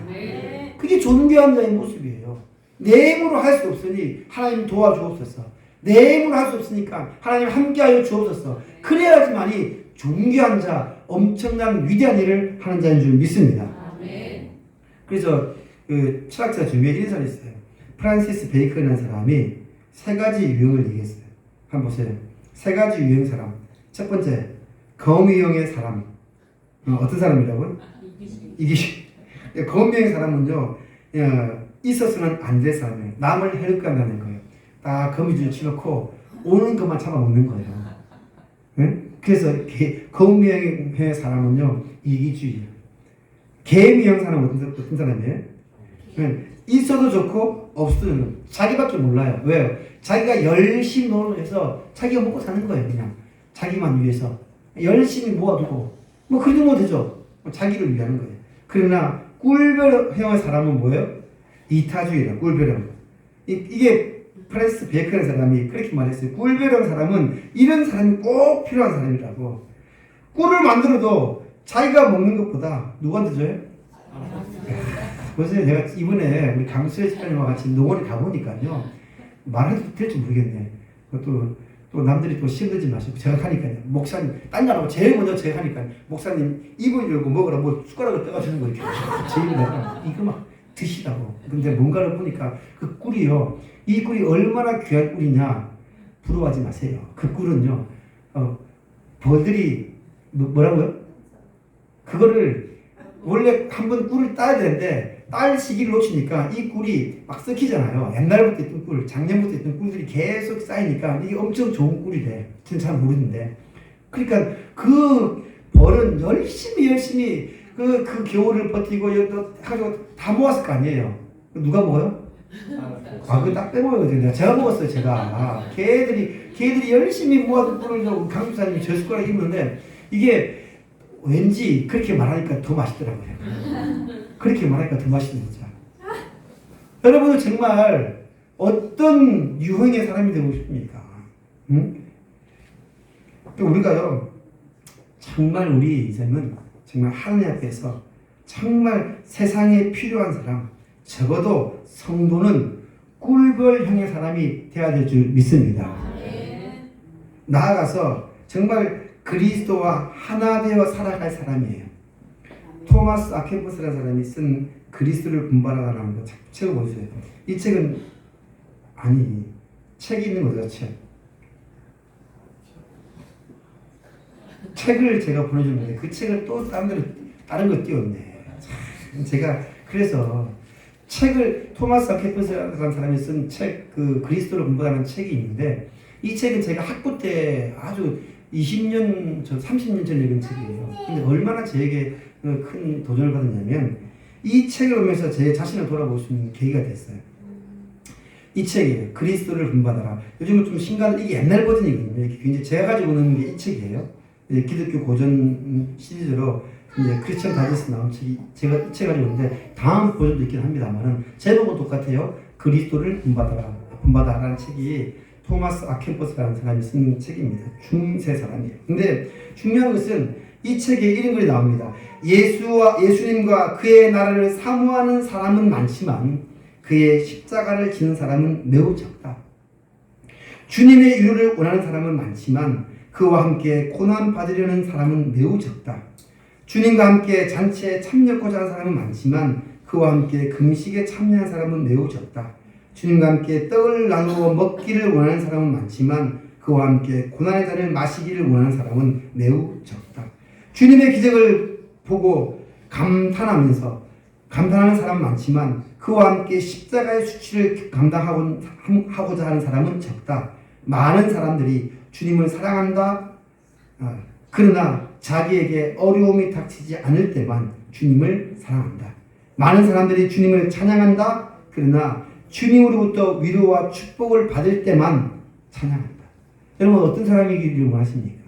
그게 존귀한 자의 모습이에요. 내 힘으로 할 수 없으니 하나님 도와주옵소서. 내 힘으로 할 수 없으니까 하나님 함께하여 주옵소서. 그래야지만이 존귀한 자, 엄청난 위대한 일을 하는 자인 줄 믿습니다. 그래서 그 철학자 중에 이런 사람이 있어요. 프란시스 베이컨이라는 사람이 세 가지 유형을 얘기했어요. 한번 보세요. 세 가지 유형 사람. 첫 번째, 검유형의 사람. 어떤 사람이라고요? 이기식. 검유형의 사람은요, 있어서는 안 될 사람이에요. 남을 해롭게 거예요. 딱 거미줄 치놓고 오는 것만 잡아먹는 거예요. 네? 그래서 검유형의 사람은요, 이기주의예요. 개미형 사람은 어떤 사람이에요? 있어도 좋고 없어도 좋고 자기밖에 몰라요. 왜요? 자기가 열심히 노력해서 자기가 먹고 사는 거예요. 그냥 자기만 위해서 열심히 모아두고 뭐 그 정도 되죠. 자기를 위하는 거예요. 그러나 꿀별형의 사람은 뭐예요? 이타주의다. 꿀별형. 이게 프란시스 베이컨의 사람이 그렇게 말했어요. 꿀별형 사람은 이런 사람이 꼭 필요한 사람이라고. 꿀을 만들어도 자기가 먹는 것보다 누구한테 줘요? 보세요. 내가 이번에 우리 강수혜 집사님과 같이 농원에 가보니까요. 말해도 될지 모르겠네. 또 남들이 또 시험들지 마시고 제가 하니까요. 목사님, 딴 나라고 제일 먼저 제가 하니까 목사님 입을 열고 먹으라 뭐 숟가락을 떠가주는 거 이렇게 제 입에다가 이거 막 드시라고. 근데 뭔가를 보니까 그 꿀이요. 이 꿀이 얼마나 귀한 꿀이냐 부러워하지 마세요. 그 꿀은요. 벌들이 뭐라고요? 그거를 원래 한번 꿀을 따야 되는데 딸 시기를 놓치니까 이 꿀이 막 썩히잖아요. 옛날부터 있던 꿀, 작년부터 있던 꿀들이 계속 쌓이니까 이게 엄청 좋은 꿀이 돼. 저는 잘 모르는데. 그러니까 그 벌은 열심히 그 겨울을 버티고 해가지고 다 모았을 거 아니에요. 누가 먹어요? 그거 딱 빼먹어요. 제가 먹었어요, 제가. 걔들이 열심히 모아둔 꿀을 강수사님이 저 숟가락 입는데 이게 왠지 그렇게 말하니까 더 맛있더라고요. 그렇게 말하니까 더 맛있는 거죠. 여러분은 정말 어떤 유형의 사람이 되고 싶습니까? 응? 우리가요, 정말 우리 인생은 정말 하나님 앞에서 정말 세상에 필요한 사람, 적어도 성도는 꿀벌형의 사람이 되어야 될 줄 믿습니다. 나아가서 정말 그리스도와 하나 되어 살아갈 사람이에요. 토마스 아퀴나스라는 사람이 쓴 그리스도를 분발하라는 거 책을 보세요. 이 책은 책이 있는 거죠. 책을 제가 보내줬는데 그 책을 또 다른 거 띄웠네. 제가 그래서 책을 토마스 아퀴나스라는 사람이 쓴 책, 그 그리스도를 분발하는 책이 있는데 이 책은 제가 학부 때 아주 20년 전, 30년 전 읽은 책이에요. 근데 얼마나 저에게 큰 도전을 받았냐면 이 책을 보면서 제 자신을 돌아볼 수 있는 계기가 됐어요. 이 책이에요. 그리스도를 본받아라. 요즘은 좀 신간, 이게 옛날 버전이거든요. 이제 제가 가지고 있는 게 이 책이에요. 이제 기독교 고전 시리즈로 이제 크리스천 다이저스트 나온 책이 제가 이 책 가지고 있는데 다음 버전도 있긴 합니다만은 제목은 똑같아요. 그리스도를 본받아라는 책이 토마스 아퀴나스라는 사람이 쓴 책입니다. 중세 사람이에요. 근데 중요한 것은 이 책에 이런 글이 나옵니다. 예수님과 그의 나라를 사모하는 사람은 많지만 그의 십자가를 지는 사람은 매우 적다. 주님의 유를 원하는 사람은 많지만 그와 함께 고난 받으려는 사람은 매우 적다. 주님과 함께 잔치에 참여하고자 하는 사람은 많지만 그와 함께 금식에 참여하는 사람은 매우 적다. 주님과 함께 떡을 나누어 먹기를 원하는 사람은 많지만 그와 함께 고난의 잔을 마시기를 원하는 사람은 매우 적다. 주님의 기적을 보고 감탄하는 사람은 많지만 그와 함께 십자가의 수치를 감당하고자 하는 사람은 적다. 많은 사람들이 주님을 사랑한다. 그러나 자기에게 어려움이 닥치지 않을 때만 주님을 사랑한다. 많은 사람들이 주님을 찬양한다. 그러나 주님으로부터 위로와 축복을 받을 때만 찬양한다. 여러분 어떤 사람이기를 원하십니까?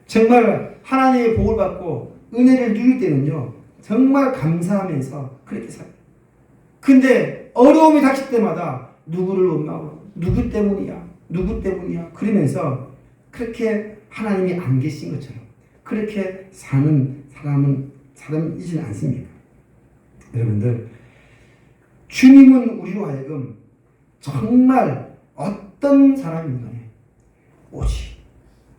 정말 하나님의 복을 받고 은혜를 누릴 때는요 정말 감사하면서 그렇게 살아요. 근데 어려움이 닥칠 때마다 누구를 원망하고 누구 때문이야 그러면서 그렇게 하나님이 안 계신 것처럼 그렇게 사는 사람이지는 않습니까? 여러분들 주님은 우리로 하여금 정말 어떤 사람이든 간에 오직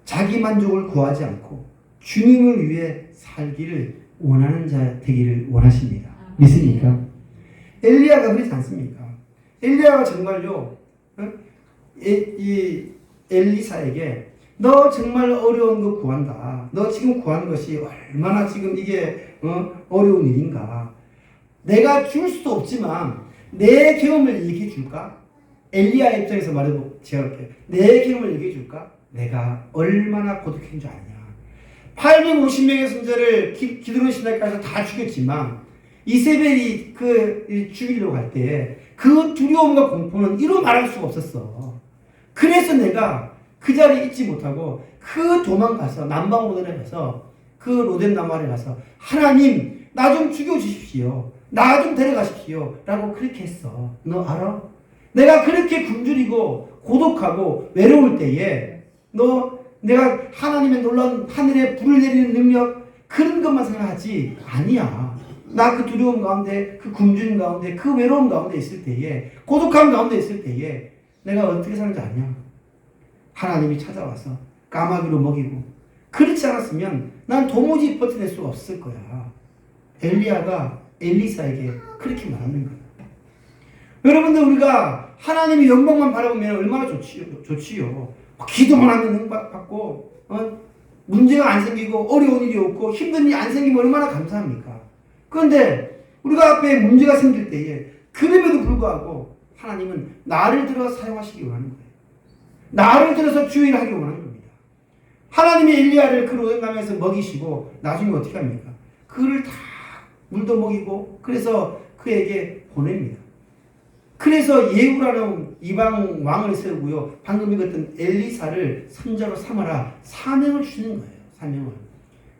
자기 만족을 구하지 않고 주님을 위해 살기를 원하는 자 되기를 원하십니다. 믿습니까? 엘리야가 그렇지 않습니까? 엘리야가 정말요 이 엘리사에게 너 정말 어려운 거 구한다. 너 지금 구하는 것이 얼마나 지금 이게 어려운 일인가. 내가 줄 수도 없지만 내 경험을 얘기해 줄까? 엘리야의 입장에서 말해도 제가 이렇게 내 경험을 얘기해 줄까? 내가 얼마나 고독한 줄 아냐. 850명의 선자를 기드론 시내까지 다 죽였지만 이세벨이 죽이려고 할 때 그 두려움과 공포는 이루 말할 수가 없었어. 그래서 내가 그 자리에 있지 못하고 도망가서 남방으로 내려가서 로뎀 나무 아래 가서 하나님 나 좀 죽여주십시오. 나 좀 데려가십시오. 라고 그렇게 했어. 너 알아? 내가 그렇게 굶주리고 고독하고 외로울 때에 내가 하나님의 놀라운 하늘에 불을 내리는 능력 그런 것만 생각하지 아니야. 나 그 두려움 가운데 그 굶주림 가운데 그 외로움 가운데 있을 때에 고독함 가운데 있을 때에 내가 어떻게 사는지 아냐. 하나님이 찾아와서 까마귀로 먹이고 그렇지 않았으면 난 도무지 버텨낼 수가 없을 거야. 엘리야가 엘리사에게 그렇게 말하는 거야. 여러분들 우리가 하나님의 영광만 바라보면 얼마나 좋지요. 기도만 하면 응답받고 문제가 안 생기고 어려운 일이 없고 힘든 일이 안 생기면 얼마나 감사합니까? 그런데 우리가 앞에 문제가 생길 때에 그럼에도 불구하고 하나님은 나를 들어 사용하시기 원하는 거예요. 나를 들어서 주의를 하기 원하는 겁니다. 하나님이 엘리야를 그 로뎀나무에서 먹이시고 나중에 어떻게 합니까? 그를 다 물도 먹이고 그래서 그에게 보냅니다. 그래서 예후라는 이방 왕을 세우고요. 방금 읽었던 엘리사를 선자로 삼아라 사명을 주는 거예요. 사명을.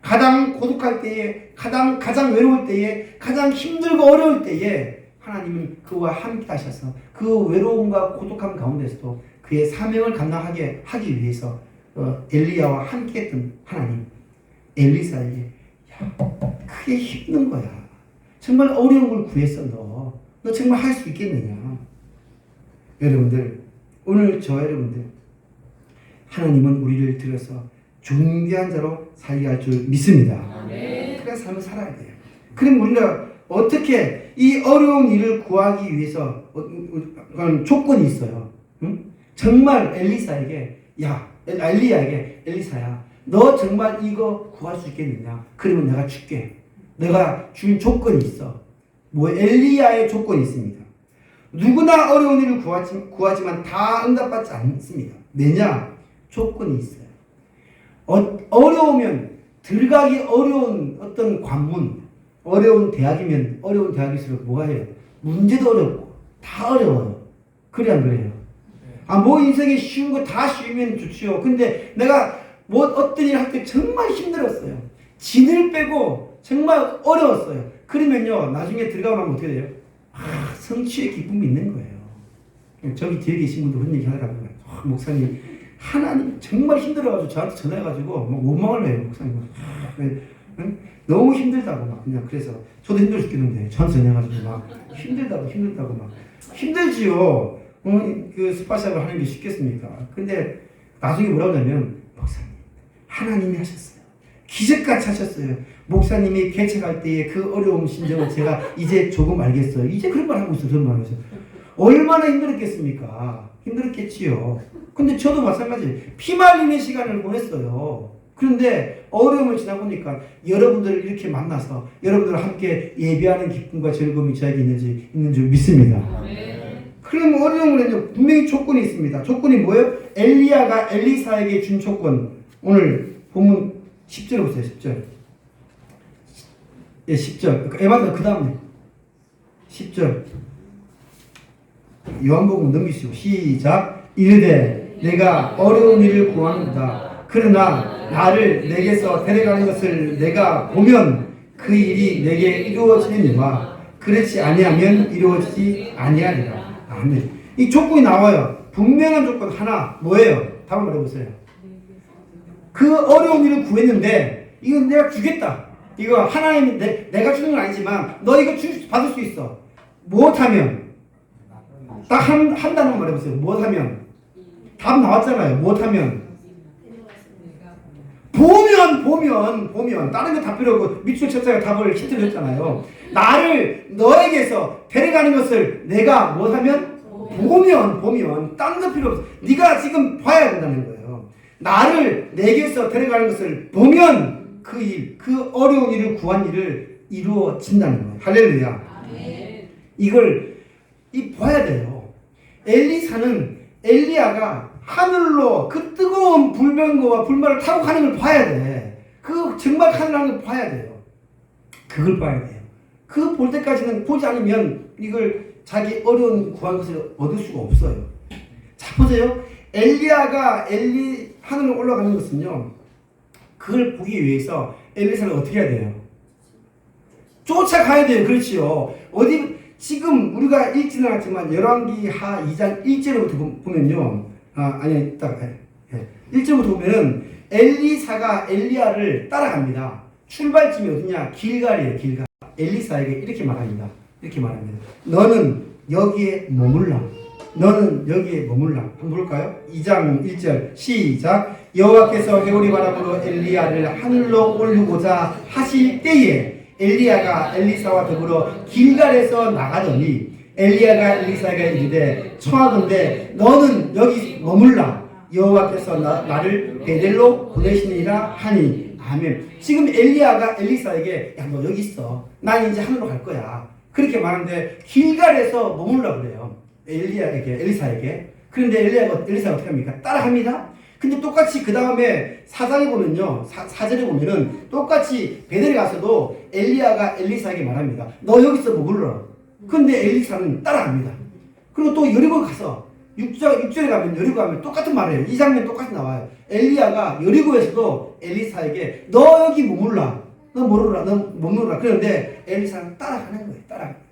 가장 고독할 때에, 가장 외로울 때에, 가장 힘들고 어려울 때에 하나님은 그와 함께 하셔서 그 외로움과 고독함 가운데서도 그의 사명을 감당하게 하기 위해서 엘리야와 함께 했던 하나님, 엘리사에게 야, 그게 힘든 거야. 정말 어려운 걸 구했어. 너 정말 할 수 있겠느냐. 여러분들, 오늘 저 여러분들, 하나님은 우리를 들여서 존귀한 자로 살게 할 줄 믿습니다. 그런 삶을 살아야 돼요. 그럼 우리가 어떻게 이 어려운 일을 구하기 위해서 조건이 있어요. 응? 정말 엘리야에게 엘리사야, 너 정말 이거 구할 수 있겠느냐? 그러면 내가 줄게. 내가 준 조건이 있어. 엘리야의 조건이 있습니다. 누구나 어려운 일을 구하지만 다 응답받지 않습니다. 왜냐? 조건이 있어요. 어려우면 들어가기 어려운 어떤 관문, 어려운 대학이면 어려운 대학일수록 뭐가 해요? 문제도 어렵고 다 어려워요. 그래 안 그래요? 인생에 쉬운 거 다 쉬우면 좋지요. 근데 내가 어떤 일 할 때 정말 힘들었어요. 진을 빼고 정말 어려웠어요. 그러면요, 나중에 들어가고 나면 어떻게 돼요? 성취의 기쁨이 있는 거예요. 저기 뒤에 계신 분도 그런 얘기 하더라고요. 목사님, 하나님 정말 힘들어가지고 저한테 전화해가지고 막 원망을 해요. 목사님, 너무 힘들다고 막 그냥. 그래서 저도 힘들어 죽겠는데 저한테 전화해가지고 막 힘들다고 막 힘들지요. 그 스파샵을 하는 게 쉽겠습니까? 근데 나중에 뭐라고 하냐면, 목사님, 하나님이 하셨어요. 기적같이 하셨어요. 목사님이 개척할 때의 그 어려운 심정을 제가 이제 조금 알겠어요. 이제 그런 말 하고 있어요. 그런 말 하고 있어요. 얼마나 힘들었겠습니까? 힘들었겠지요. 근데 저도 마찬가지 피말리는 시간을 보냈어요. 그런데 어려움을 지나보니까 여러분들을 이렇게 만나서 여러분들과 함께 예배하는 기쁨과 즐거움이 저에게 있는 줄 믿습니다. 그럼 어려움은 분명히 조건이 있습니다. 조건이 뭐예요? 엘리야가 엘리사에게 준 조건. 오늘 본문 10절을 보세요. 10절. 예, 10절. 맞아요. 그 다음에 10절. 요한복음 넘기시고 시작. 이르되 내가 어려운 일을 구하는다. 그러나 나를 내게서 데려가는 것을 내가 보면 그 일이 내게 이루어지느니와 그렇지 아니하면 이루어지지 아니하리라. 아멘. 이 조건이 나와요. 분명한 조건 하나. 뭐예요? 답을 말해보세요. 그 어려운 일을 구했는데 이건 내가 주겠다. 이거 하나님이 내가 주는 건 아니지만 너 이거 받을 수 있어. 못하면 딱 한 단어만 말해보세요. 못하면. 답 나왔잖아요. 못하면. 보면 다른 거 다 필요 없고 밑줄 쳤자가 답을 힌트를 줬잖아요. 나를 너에게서 데려가는 것을 내가 못하면 보면 딴 거 필요 없어. 네가 지금 봐야 된다는 거예요. 나를 내게서 데려가는 것을 보면 그 어려운 일을 구한 일을 이루어진다는 거예요. 할렐루야. 이걸 봐야 돼요. 엘리야가 하늘로 그 뜨거운 불병거와 불말을 타고 가는 걸 봐야 돼. 그 정말 하늘하는 걸 봐야 돼요. 그걸 봐야 돼요. 그 볼 때까지는 보지 않으면 이걸 자기 어려운 구한 것을 얻을 수가 없어요. 자, 보세요. 엘리야가 하늘로 올라가는 것은요, 그걸 보기 위해서 엘리사는 어떻게 해야 돼요? 쫓아가야 돼요. 그렇지요. 지금 우리가 읽지는 않았지만 열왕기하 2장 1절부터 보면요. 1절부터 보면은 엘리사가 엘리야를 따라갑니다. 출발점이 어디냐? 길갈이에요. 길갈. 엘리사에게 이렇게 말합니다. 너는 여기에 머물라. 한번 볼까요? 2장 1절 시작. 여호와께서 회오리 바람으로 엘리야를 하늘로 올리고자 하실 때에 엘리야가 엘리사와 더불어 길갈에서 나가더니 엘리야가 엘리사에게 이르되 청하건대 너는 여기 머물라. 여호와께서 나를 베델로 보내시니라 하니. 아멘. 지금 엘리야가 엘리사에게 야, 너 여기 있어. 난 이제 하늘로 갈 거야. 그렇게 말하는데 길갈에서 머물라 그래요. 엘리사에게. 그런데 엘리사가 어떻게 합니까? 따라갑니다. 근데 똑같이 그 다음에 4장에 보면요. 4절에 보면은 똑같이 베델에 가서도 엘리야가 엘리사에게 말합니다. 너 여기서 머물러. 근데 엘리사는 따라갑니다. 그리고 또 여리고 가서 6절에 가면 여리고 가면 똑같은 말을 해요. 이 장면 똑같이 나와요. 엘리야가 여리고에서도 엘리사에게 너 여기 머물라. 너 모르라. 너 머무르라. 그런데 엘리사는 따라가는 거예요. 따라가는 거예요.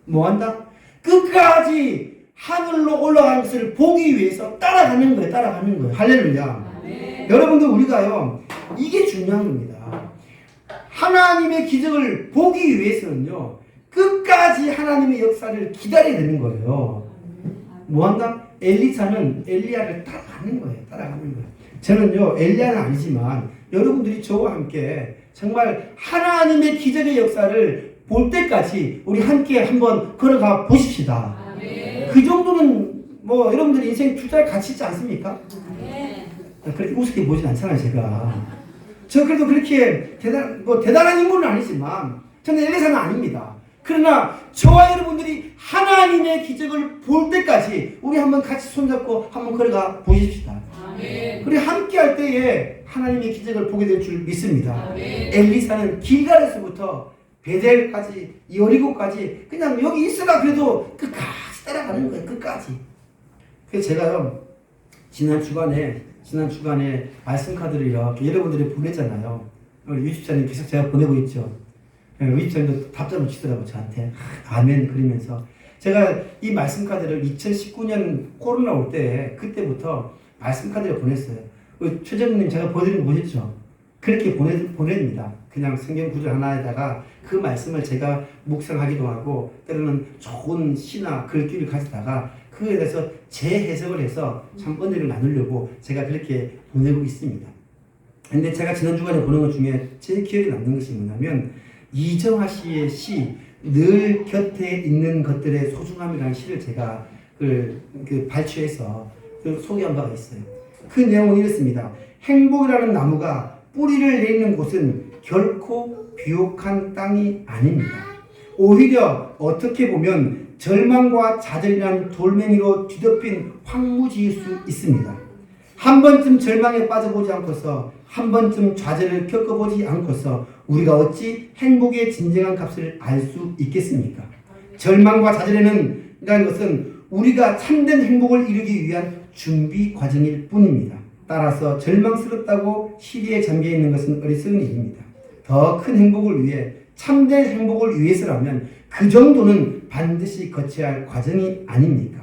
뭐 한다? 끝까지 하늘로 올라가는 것을 보기 위해서 따라가는 거예요. 따라가는 거예요. 할렐루야. 네. 여러분들 우리가요. 이게 중요한 겁니다. 하나님의 기적을 보기 위해서는요. 끝까지 하나님의 역사를 기다려야 되는 거예요. 뭐 한다? 엘리사는 엘리야를 따라가는 거예요. 따라가는 거예요. 저는요. 엘리야는 아니지만 여러분들이 저와 함께 정말 하나님의 기적의 역사를 볼 때까지 우리 함께 한번 걸어가 보십시다. 그 정도는 뭐 여러분들 인생 투자할 가치 있지 않습니까? 그렇게 우습게 보진 않잖아요, 제가. 저 그래도 그렇게 대단한 인물은 아니지만 저는 엘리사는 아닙니다. 그러나 저와 여러분들이 하나님의 기적을 볼 때까지 우리 한번 같이 손잡고 한번 걸어가 보십시다. 우리 함께 할 때에 하나님의 기적을 보게 될 줄 믿습니다. 엘리사는 길갈에서부터 베델까지 여리고까지 그냥 여기 있으라 그래도 끝까지 따라가는 거예요. 끝까지. 그래서 제가요 지난 주간에 말씀 카드를 이렇게 여러분들이 보내잖아요. 유집사님 계속 제가 보내고 있죠. 유집사님도 답장을 주시더라고요. 저한테 아멘 그러면서 제가 이 말씀 카드를 2019년 코로나 올 때 그때부터 말씀 카드를 보냈어요. 최정님 제가 보내드린 거 보셨죠? 그렇게 보냅니다. 그냥 성경 구절 하나에다가 그 말씀을 제가 묵상하기도 하고 때로는 좋은 시나 글귀를 가져다가 그에 대해서 재해석을 해서 참 은혜를 나누려고 제가 그렇게 보내고 있습니다. 근데 제가 지난 주간에 보낸 것 중에 제일 기억에 남는 것이 뭐냐면 이정하 씨의 시 늘 곁에 있는 것들의 소중함이라는 시를 제가 발췌해서 소개한 바가 있어요. 그 내용은 이렇습니다. 행복이라는 나무가 뿌리를 내리는 곳은 결코 비옥한 땅이 아닙니다. 오히려 어떻게 보면 절망과 좌절이란 돌멩이로 뒤덮인 황무지일 수 있습니다. 한 번쯤 절망에 빠져보지 않고서 한 번쯤 좌절을 겪어보지 않고서 우리가 어찌 행복의 진정한 값을 알 수 있겠습니까? 절망과 좌절이라는 것은 우리가 참된 행복을 이루기 위한 준비 과정일 뿐입니다. 따라서 절망스럽다고 시리에 잠겨있는 것은 어리석은 일입니다. 더 큰 행복을 위해 참된 행복을 위해서라면 그 정도는 반드시 거쳐야 할 과정이 아닙니까?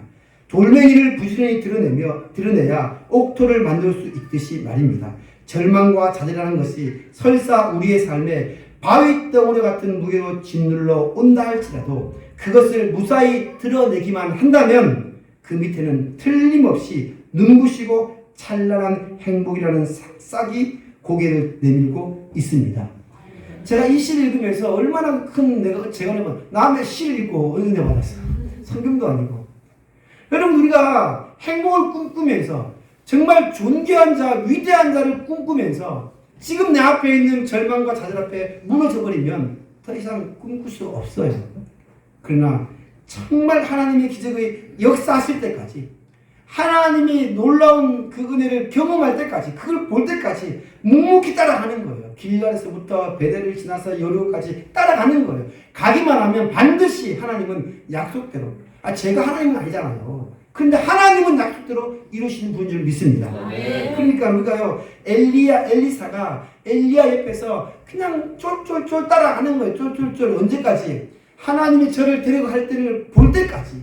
돌멩이를 부지런히 드러내야 옥토를 만들 수 있듯이 말입니다. 절망과 좌절이라는 것이 설사 우리의 삶에 바위덩어리 같은 무게로 짓눌러 온다 할지라도 그것을 무사히 드러내기만 한다면 그 밑에는 틀림없이 눈부시고 찬란한 행복이라는 싹이 고개를 내밀고 있습니다. 제가 이 시를 읽으면서 얼마나 큰 제가 남의 시를 읽고 은혜 받았어요. 성경도 아니고. 여러분 우리가 행복을 꿈꾸면서 정말 존귀한 자, 위대한 자를 꿈꾸면서 지금 내 앞에 있는 절망과 좌절 앞에 무너져버리면 더 이상 꿈꿀 수 없어요. 그러나 정말 하나님의 기적의 역사하실 때까지 하나님이 놀라운 그 은혜를 경험할 때까지 그걸 볼 때까지 묵묵히 따라가는 거예요. 길갈에서부터 베델을 지나서 여리고까지 따라가는 거예요. 가기만 하면 반드시 하나님은 약속대로 제가 하나님은 아니잖아요. 그런데 하나님은 약속대로 이루시는 분인 줄 믿습니다. 그러니까 우리가요 엘리사가 엘리야 옆에서 그냥 쫄쫄쫄 따라가는 거예요. 쫄쫄쫄 언제까지? 하나님이 저를 데려갈 때를 볼 때까지.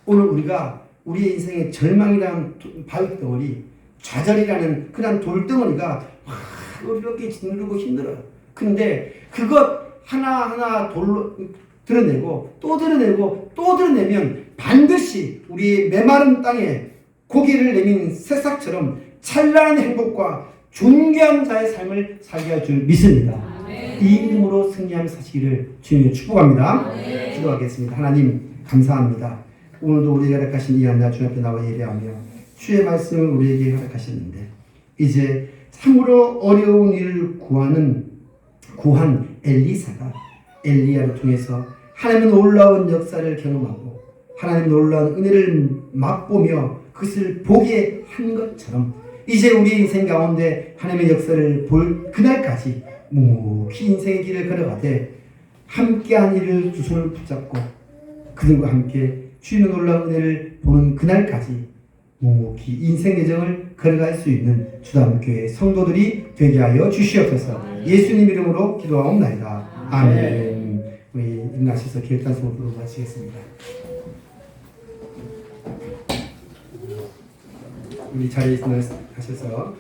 오늘 우리가 우리의 인생의 절망이라는 바위덩어리, 좌절이라는 그냥 돌덩어리가 막 이렇게 짓누르고 힘들어요. 근데 그것 하나하나 돌로 드러내고 또 드러내고 또 드러내면 반드시 우리의 메마른 땅에 고개를 내민 새싹처럼 찬란한 행복과 존귀한 자의 삶을 살게 할 줄 믿습니다. 이 이름으로 승리하며 사시기를 주님의 축복합니다. 기도하겠습니다. 하나님 감사합니다. 오늘도 우리에게 허락하신 이 한날 주 앞에 나와 예배하며 주의 말씀을 우리에게 허락하셨는데 이제 참으로 어려운 일을 구한 엘리사가 엘리야를 통해서 하나님의 놀라운 역사를 경험하고 하나님의 놀라운 은혜를 맛보며 그것을 보게 한 것처럼 이제 우리 인생 가운데 하나님의 역사를 볼 그날까지 묵묵히 인생의 길을 걸어가되 함께한 이를 두 손을 붙잡고 그들과 함께 주님의 놀라운 은혜를 보는 그날까지 묵묵히 인생 여정을 걸어갈 수 있는 주담교회 성도들이 되게 하여 주시옵소서. 예수님 이름으로 기도하옵나이다. 아멘. 우리 일어나셔서 기획단속으로 마치겠습니다. 우리 자리에 일어나셔서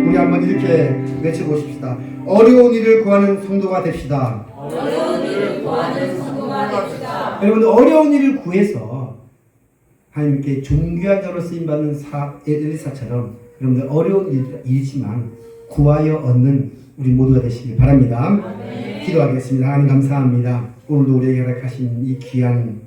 우리 한번 이렇게 외쳐보십시다. 어려운 일을 구하는 성도가 됩시다. 어려운 일을 구하는 성도가 됩시다. 여러분들 어려운 일을 구해서 하나님께 존귀한 자로 쓰임받는 엘리사처럼 여러분들 어려운 일이지만 구하여 얻는 우리 모두가 되시길 바랍니다. 아멘. 기도하겠습니다. 하나님 감사합니다. 오늘도 우리에게 허락하신 이 귀한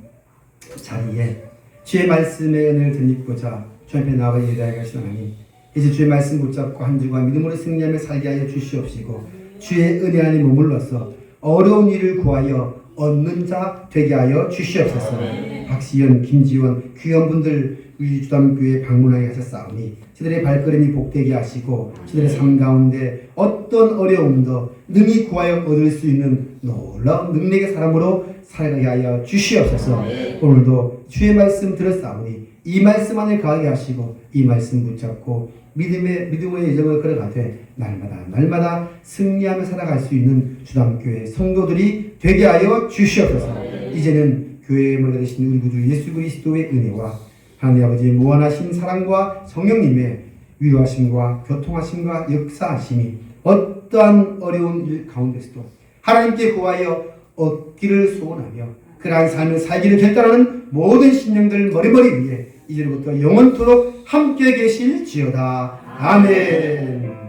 자리에 주의 말씀의 은혜를 드리고자 주 앞에 나와 예배하게 하시는 하나님, 이제 주의 말씀 붙잡고 한 주간 믿음으로 승리하며 살게 하여 주시옵시고 주의 은혜 안에 머물러서 어려운 일을 구하여 얻는 자 되게 하여 주시옵소서. 박시연, 김지원 귀원분들 우리 주담교회 방문하게 하셨사오니 저들의 발걸음이 복되게 하시고 저들의 삶 가운데 어떤 어려움도 능히 구하여 얻을 수 있는 놀라운 능력의 사람으로 살게 하여 주시옵소서. 오늘도 주의 말씀 들었사오니 이 말씀 안에 거하게 하시고 이 말씀 붙잡고 믿음의 여정을 걸어가되 날마다 승리하며 살아갈 수 있는 주담교회 성도들이 되게 하여 주시옵소서. 이제는 교회의 머리가 되신 우리 구주 예수 그리스도의 은혜와 하나님 아버지의 무한하신 사랑과 성령님의 위로하심과 교통하심과 역사하심이 어떠한 어려운 일 가운데서도 하나님께 구하여 얻기를 소원하며 그러한 삶을 살기를 결단하는 모든 신령들 머리머리 위에 이제부터 영원토록 함께 계실지어다. 아멘.